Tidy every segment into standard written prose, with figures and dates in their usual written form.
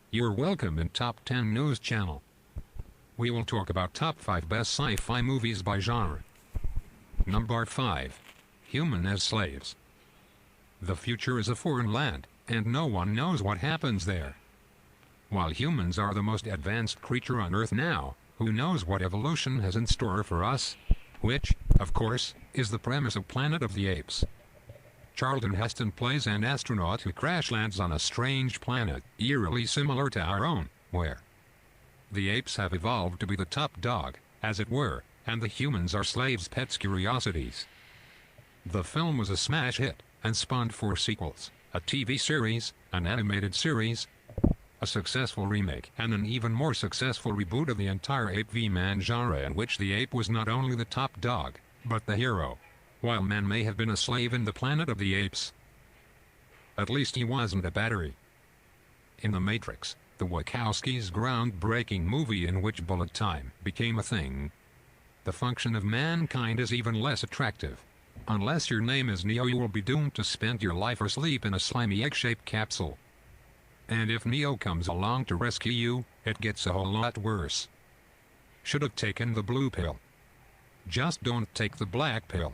You're welcome in Top 10 News Channel. We will talk about top 5 best sci-fi movies by genre. Number 5. Human as Slaves. The future is a foreign land, and no one knows what happens there. While humans are the most advanced creature on Earth now, who knows what evolution has in store for us? Which, of course, is the premise of Planet of the Apes. Charlton Heston plays an astronaut who crash lands on a strange planet, eerily similar to our own, where the apes have evolved to be the top dog, as it were, and the humans are slaves, pets, curiosities. The film was a smash hit, and spawned 4 sequels, a TV series, an animated series, a successful remake, and an even more successful reboot of the entire Ape v Man genre, in which the ape was not only the top dog, but the hero. While man may have been a slave in the Planet of the Apes, at least he wasn't a battery. In The Matrix, the Wachowskis' groundbreaking movie in which bullet time became a thing, the function of mankind is even less attractive. Unless your name is Neo, you will be doomed to spend your life asleep in a slimy egg-shaped capsule. And if Neo comes along to rescue you, it gets a whole lot worse. Should have taken the blue pill. Just don't take the black pill.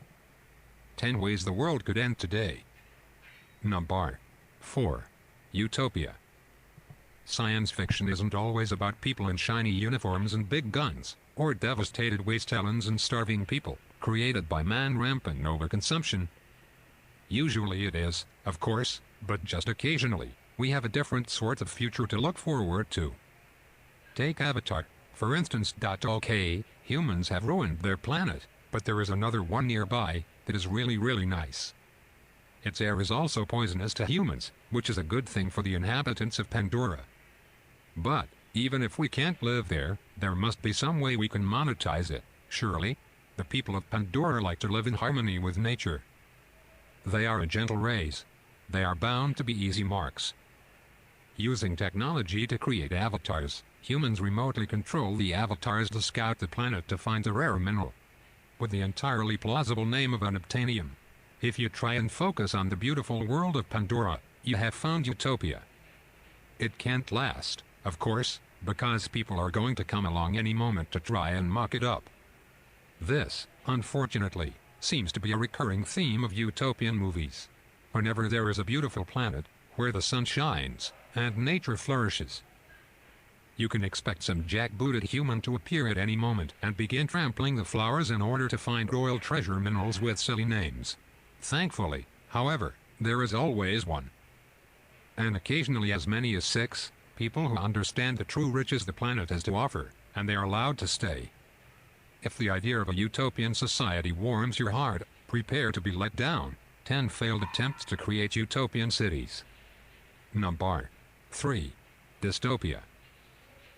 10 ways the world could end today. Number 4. Utopia. Science fiction isn't always about people in shiny uniforms and big guns, or devastated wastelands and starving people, created by man rampant overconsumption. Usually it is, of course, but just occasionally, we have a different sort of future to look forward to. Take Avatar, for instance. Okay, humans have ruined their planet, but there is another one nearby that is really nice. Its air is also poisonous to humans, which is a good thing for the inhabitants of Pandora. But, even if we can't live there, there must be some way we can monetize it, surely? The people of Pandora like to live in harmony with nature. They are a gentle race. They are bound to be easy marks. Using technology to create avatars, humans remotely control the avatars to scout the planet to find a rare mineral, with the entirely plausible name of unobtainium. If you try and focus on the beautiful world of Pandora, you have found utopia. It can't last, of course, because people are going to come along any moment to try and muck it up. This, unfortunately, seems to be a recurring theme of utopian movies. Whenever there is a beautiful planet, where the sun shines, and nature flourishes, you can expect some jackbooted human to appear at any moment and begin trampling the flowers in order to find royal treasure minerals with silly names. Thankfully, however, there is always one, and occasionally as many as 6, people who understand the true riches the planet has to offer, and they are allowed to stay. If the idea of a utopian society warms your heart, prepare to be let down. 10 failed attempts to create utopian cities. Number 3. Dystopia.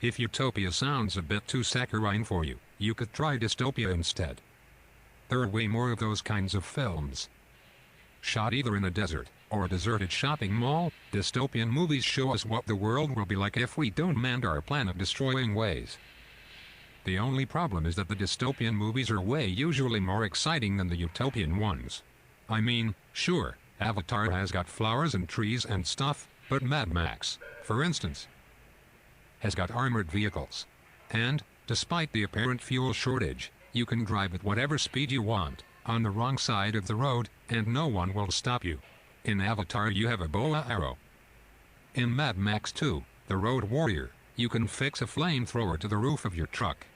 If utopia sounds a bit too saccharine for you, you could try dystopia instead. There are way more of those kinds of films. Shot either in a desert, or a deserted shopping mall, dystopian movies show us what the world will be like if we don't mend our planet-destroying ways. The only problem is that the dystopian movies are way usually more exciting than the utopian ones. I mean, sure, Avatar has got flowers and trees and stuff, but Mad Max, for instance, has got armored vehicles. And, despite the apparent fuel shortage, you can drive at whatever speed you want, on the wrong side of the road, and no one will stop you. In Avatar you have a bow arrow. In Mad Max 2, The Road Warrior, you can fix a flamethrower to the roof of your truck.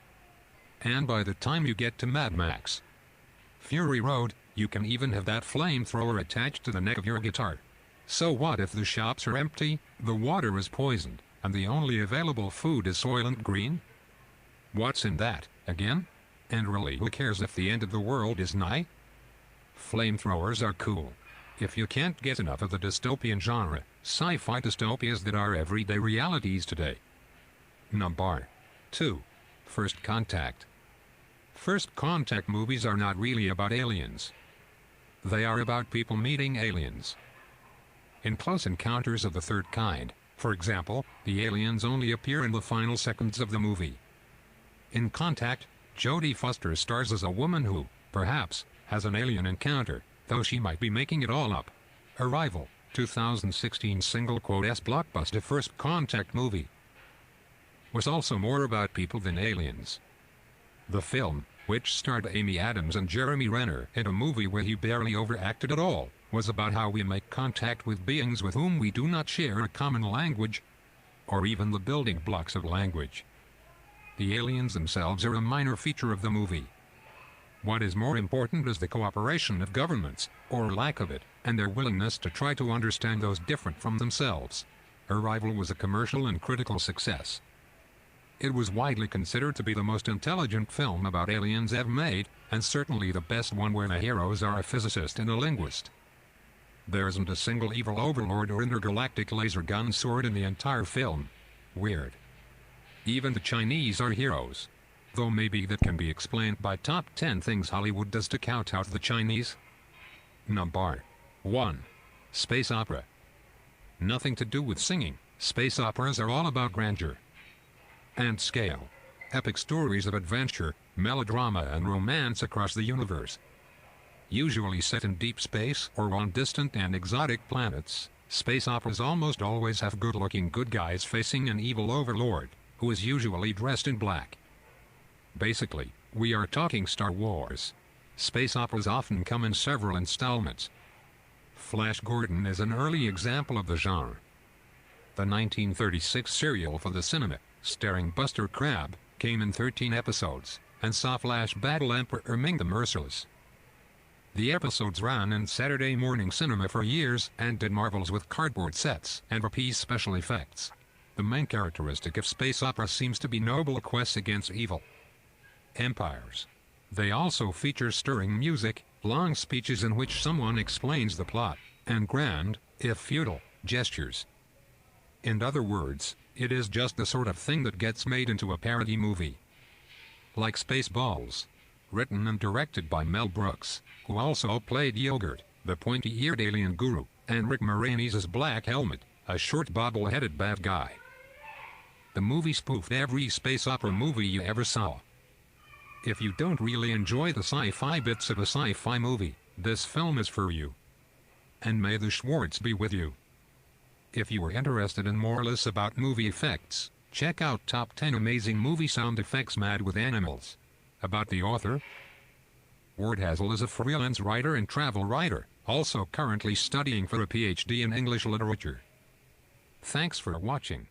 And by the time you get to Mad Max Fury Road, you can even have that flamethrower attached to the neck of your guitar. So what if the shops are empty, the water is poisoned, and the only available food is Soylent Green? What's in that, again? And really, who cares if the end of the world is nigh? Flamethrowers are cool. If you can't get enough of the dystopian genre, sci-fi dystopias that are everyday realities today. Number 2. First Contact. First Contact movies are not really about aliens. They are about people meeting aliens. In Close Encounters of the Third Kind, for example, the aliens only appear in the final seconds of the movie. In Contact, Jodie Foster stars as a woman who, perhaps, has an alien encounter, though she might be making it all up. Arrival, 2016 single quote S blockbuster First Contact movie, was also more about people than aliens. The film, which starred Amy Adams and Jeremy Renner in a movie where he barely overacted at all, was about how we make contact with beings with whom we do not share a common language, or even the building blocks of language. The aliens themselves are a minor feature of the movie. What is more important is the cooperation of governments, or lack of it, and their willingness to try to understand those different from themselves. Arrival was a commercial and critical success. It was widely considered to be the most intelligent film about aliens ever made, and certainly the best one where the heroes are a physicist and a linguist. There isn't a single evil overlord or intergalactic laser gun sword in the entire film. Weird. Even the Chinese are heroes. Though maybe that can be explained by top 10 things Hollywood does to count out the Chinese. Number 1. Space opera. Nothing to do with singing. Space operas are all about grandeur and scale. Epic stories of adventure, melodrama and romance across the universe. Usually set in deep space or on distant and exotic planets, space operas almost always have good-looking good guys facing an evil overlord, who is usually dressed in black. Basically, we are talking Star Wars. Space operas often come in several installments. Flash Gordon is an early example of the genre. The 1936 serial for the cinema, starring Buster Crabbe, came in 13 episodes, and saw Flash battle Emperor Ming the Merciless. The episodes ran in Saturday morning cinema for years and did marvels with cardboard sets and trapeze special effects. The main characteristic of space opera seems to be noble quests against evil empires. They also feature stirring music, long speeches in which someone explains the plot, and grand, if futile, gestures. In other words, it is just the sort of thing that gets made into a parody movie. Like Spaceballs. Written and directed by Mel Brooks, who also played Yogurt, the pointy-eared alien guru, and Rick Moranis as Black Helmet, a short bobble-headed bad guy. The movie spoofed every space opera movie you ever saw. If you don't really enjoy the sci-fi bits of a sci-fi movie, this film is for you. And may the Schwartz be with you. If you are interested in more lists about movie effects, check out Top 10 Amazing Movie Sound Effects Mad with Animals. About the author, Ward Hazel is a freelance writer and travel writer, also currently studying for a PhD in English literature. Thanks for watching.